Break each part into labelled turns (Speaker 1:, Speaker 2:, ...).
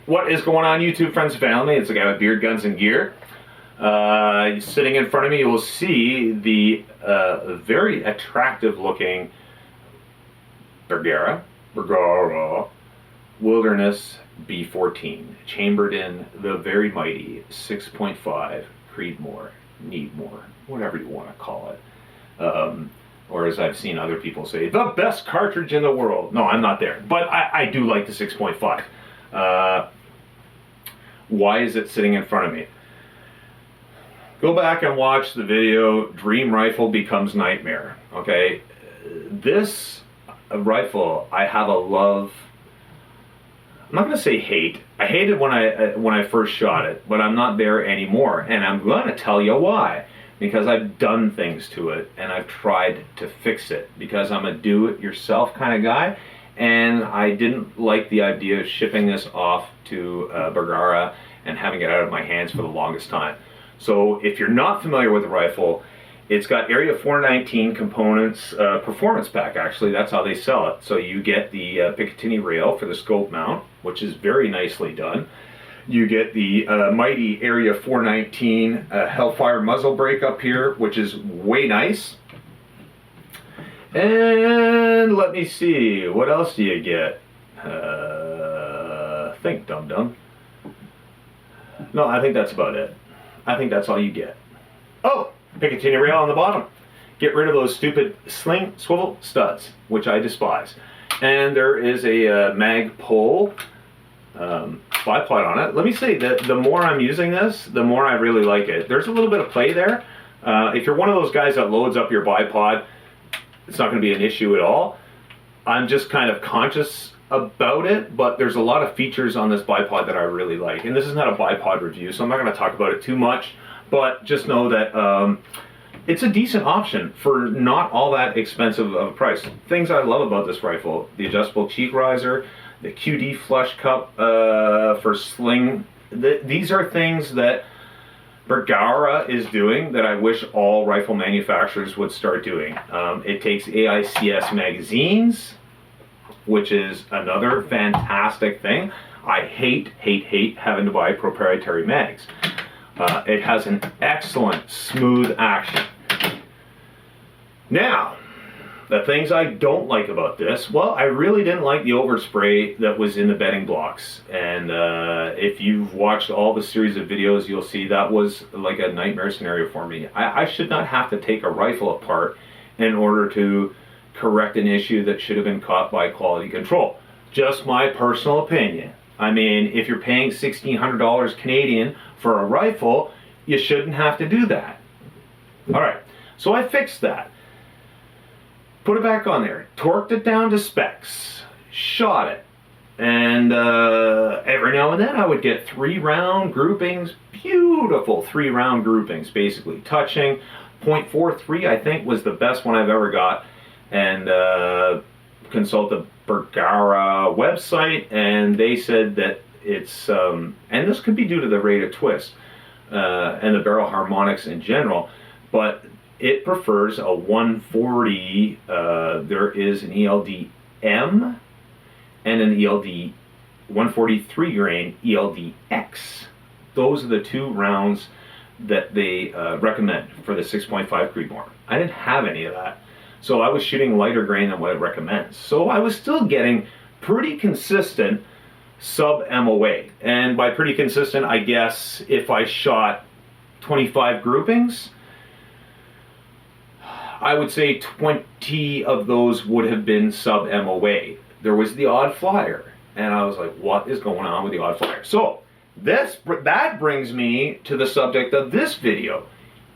Speaker 1: What is going on, YouTube friends and family? It's the guy with Beard, Guns, and Gear. Sitting in front of me, you will see the very attractive looking Bergara Wilderness B14, chambered in the very mighty 6.5 Creedmoor, Needmore, whatever you want to call it. Or as I've seen other people say, the best cartridge in the world. No, I'm not there, but I do like the 6.5. Why is it sitting in front of me? Go back and watch the video, Dream Rifle Becomes Nightmare, okay? This rifle, I have a love, I'm not going to say hate. I hated when I first shot it, but I'm not there anymore, and I'm going to tell you why. Because I've done things to it, and I've tried to fix it, because I'm a do-it-yourself kind of guy, and I didn't like the idea of shipping this off to Bergara and having it out of my hands for the longest time. So if you're not familiar with the rifle, it's got Area 419 components, performance pack actually, that's how they sell it. So you get the Picatinny rail for the scope mount, which is very nicely done. You get the mighty Area 419 Hellfire muzzle brake up here, which is way nice. And let me see, what else do you get? Think, dum-dum. No, I think that's about it. I think that's all you get. Oh, Picatinny rail on the bottom. Get rid of those stupid sling swivel studs, which I despise. And there is a mag pull bipod on it. Let me say that the more I'm using this, the more I really like it. There's a little bit of play there. If you're one of those guys that loads up your bipod, it's not going to be an issue at all. I'm just kind of conscious about it, but there's a lot of features on this bipod that I really like. And this is not a bipod review, so I'm not going to talk about it too much, but just know that it's a decent option for not all that expensive of a price. Things I love about this rifle: the adjustable cheek riser, the QD flush cup for sling. These are things that Bergara is doing that I wish all rifle manufacturers would start doing. It takes AICS magazines, which is another fantastic thing. I hate having to buy proprietary mags. It has an excellent smooth action. Now, the things I don't like about this, well, I really didn't like the overspray that was in the bedding blocks. And if you've watched all the series of videos, you'll see that was like a nightmare scenario for me. I should not have to take a rifle apart in order to correct an issue that should have been caught by quality control. Just my personal opinion. I mean, if you're paying $1,600 Canadian for a rifle, you shouldn't have to do that. All right, so I fixed that. Put it back on there, torqued it down to specs, shot it, and every now and then I would get 3-round groupings, beautiful 3-round groupings, basically touching. .43 I think was the best one I've ever got, and consult the Bergara website, and they said that it's, and this could be due to the rate of twist and the barrel harmonics in general, but it prefers a 140, there is an ELD-M and an ELD 143 grain ELD-X. Those are the 2 rounds that they recommend for the 6.5 Creedmoor. I didn't have any of that, so I was shooting lighter grain than what it recommends. So I was still getting pretty consistent sub-MOA. And by pretty consistent, I guess if I shot 25 groupings, I would say 20 of those would have been sub-MOA. There was the odd flyer, and I was like, what is going on with the odd flyer? So that brings me to the subject of this video.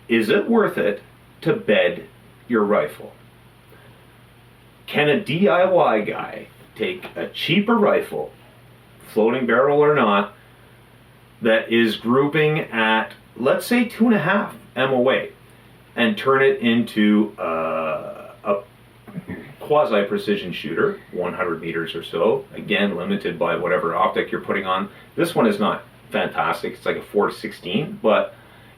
Speaker 1: Is it worth it to bed your rifle? Can a DIY guy take a cheaper rifle, floating barrel or not, that is grouping at, let's say, 2.5 MOA, and turn it into a quasi-precision shooter, 100 meters or so, again limited by whatever optic you're putting on. This one is not fantastic, it's like a 416, but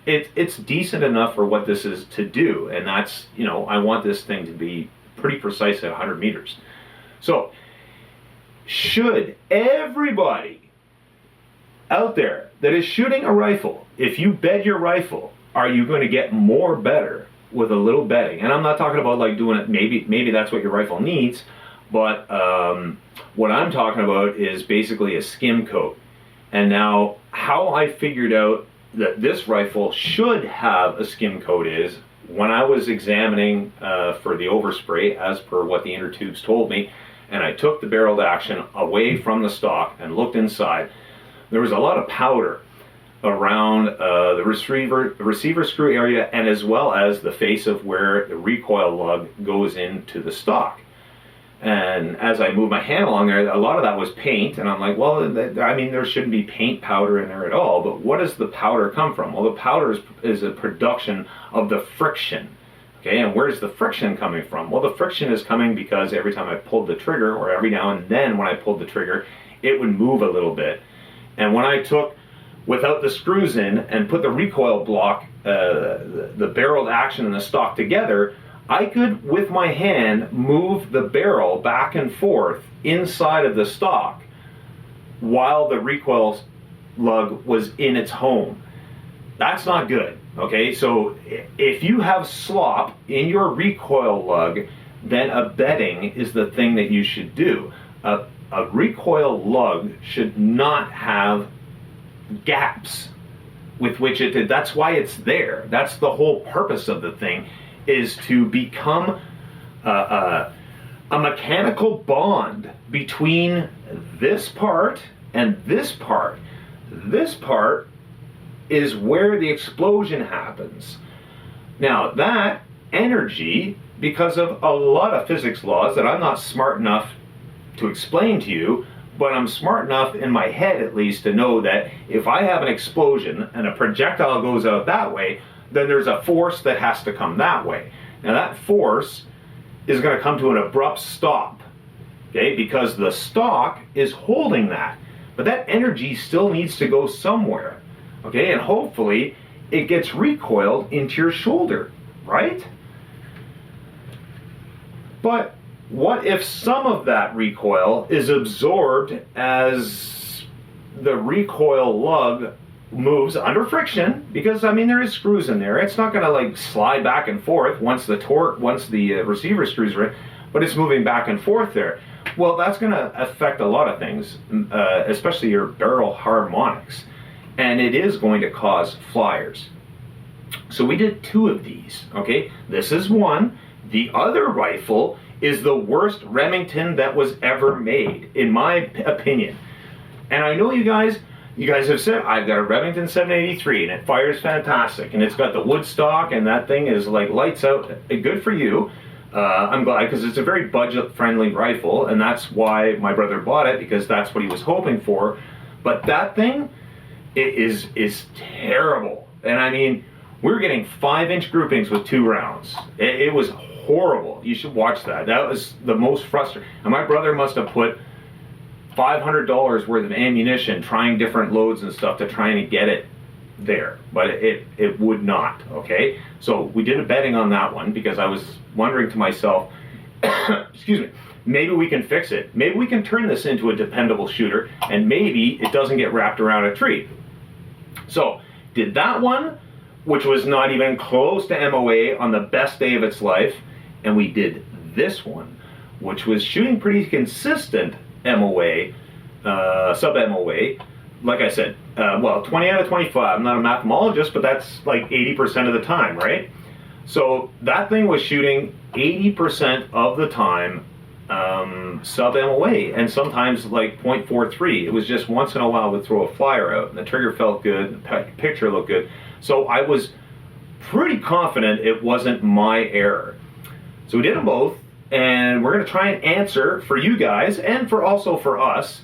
Speaker 1: it's decent enough for what this is to do, and that's, you know, I want this thing to be pretty precise at 100 meters. So, should everybody out there that is shooting a rifle, if you bed your rifle, are you going to get more better with a little bedding? And I'm not talking about like doing it, maybe that's what your rifle needs, but what I'm talking about is basically a skim coat. And now how I figured out that this rifle should have a skim coat is when I was examining for the overspray, as per what the inner tubes told me, and I took the barreled action away from the stock and looked inside, there was a lot of powder around the receiver screw area, and as well as the face of where the recoil lug goes into the stock. And as I moved my hand along there, a lot of that was paint, and I'm like, well, I mean, there shouldn't be paint powder in there at all, but what does the powder come from? Well, the powder is a production of the friction. Okay, and where's the friction coming from? Well, the friction is coming because every time I pulled the trigger, or every now and then when I pulled the trigger, it would move a little bit. And when I took, without the screws in, and put the recoil block, the barreled action and the stock together, I could, with my hand, move the barrel back and forth inside of the stock while the recoil lug was in its home. That's not good, okay? So if you have slop in your recoil lug, then a bedding is the thing that you should do. A recoil lug should not have gaps with which it did. That's why it's there. That's the whole purpose of the thing, is to become a mechanical bond between this part and this part. This part is where the explosion happens. Now that energy, because of a lot of physics laws that I'm not smart enough to explain to you, but I'm smart enough in my head at least to know that if I have an explosion and a projectile goes out that way, then there's a force that has to come that way. Now that force is going to come to an abrupt stop, okay, because the stock is holding that. But that energy still needs to go somewhere, okay, and hopefully it gets recoiled into your shoulder, right? But what if some of that recoil is absorbed as the recoil lug moves under friction? Because I mean, there is screws in there. It's not going to like slide back and forth once the receiver screws are in, but it's moving back and forth there. Well, that's going to affect a lot of things, especially your barrel harmonics, and it is going to cause flyers. So we did 2 of these, okay? This is one. The other rifle is the worst Remington that was ever made, in my opinion. And I know you guys have said, I've got a Remington 783 and it fires fantastic, and it's got the wood stock and that thing is like lights out. Good for you. I'm glad, because it's a very budget-friendly rifle, and that's why my brother bought it, because that's what he was hoping for. But that thing is terrible. And I mean, we're getting 5-inch groupings with 2 rounds. It was horrible. You should watch that. That was the most frustrating. And my brother must have put $500 worth of ammunition trying different loads and stuff to try and get it there, but it would not, okay? So we did a betting on that one because I was wondering to myself, excuse me, maybe we can fix it. Maybe we can turn this into a dependable shooter, and maybe it doesn't get wrapped around a tree. So did that one, which was not even close to MOA on the best day of its life, and we did this one, which was shooting pretty consistent MOA, sub-MOA. Like I said, well, 20 out of 25. I'm not a mathemologist, but that's like 80% of the time, right? So that thing was shooting 80% of the time sub-MOA, and sometimes like 0.43. It was just once in a while would throw a flyer out, and the trigger felt good, the picture looked good. So I was pretty confident it wasn't my error. So we did them both, and we're going to try and answer for you guys, and also for us,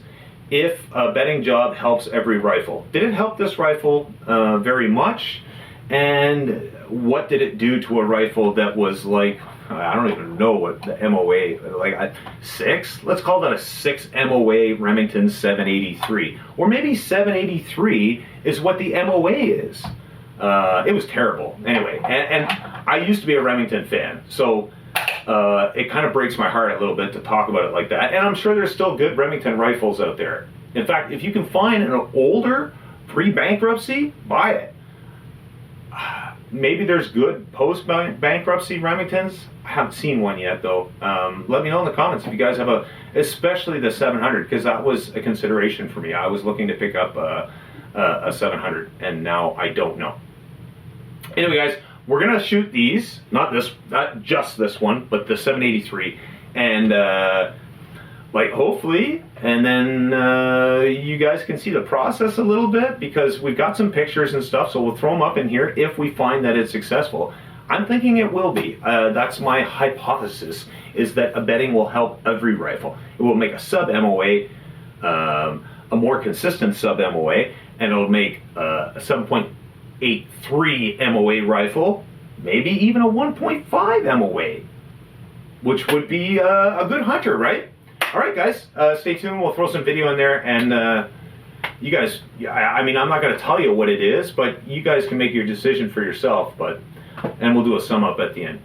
Speaker 1: if a bedding job helps every rifle. Did it help this rifle very much? And what did it do to a rifle that was like, I don't even know what the MOA, like 6? Let's call that a 6 MOA Remington 783. Or maybe 783 is what the MOA is. It was terrible. Anyway, and I used to be a Remington fan, so it kind of breaks my heart a little bit to talk about it like that. And I'm sure there's still good Remington rifles out there. In fact, if you can find an older pre-bankruptcy, buy it. Maybe there's good post-bankruptcy Remingtons. I haven't seen one yet, though. Let me know in the comments if you guys have especially the 700, because that was a consideration for me. I was looking to pick up a 700, and now I don't know. Anyway, guys, we're gonna shoot these, not just this one, but the 783, and like hopefully, and then you guys can see the process a little bit, because we've got some pictures and stuff, so we'll throw them up in here if we find that it's successful. I'm thinking it will be. That's my hypothesis, is that a bedding will help every rifle. It will make a sub-MOA, a more consistent sub-MOA, and it'll make a 7.83 MOA rifle, maybe even a 1.5 MOA, which would be a good hunter, right? All right, guys, stay tuned. We'll throw some video in there, and you guys, I mean, I'm not going to tell you what it is, but you guys can make your decision for yourself, and we'll do a sum up at the end.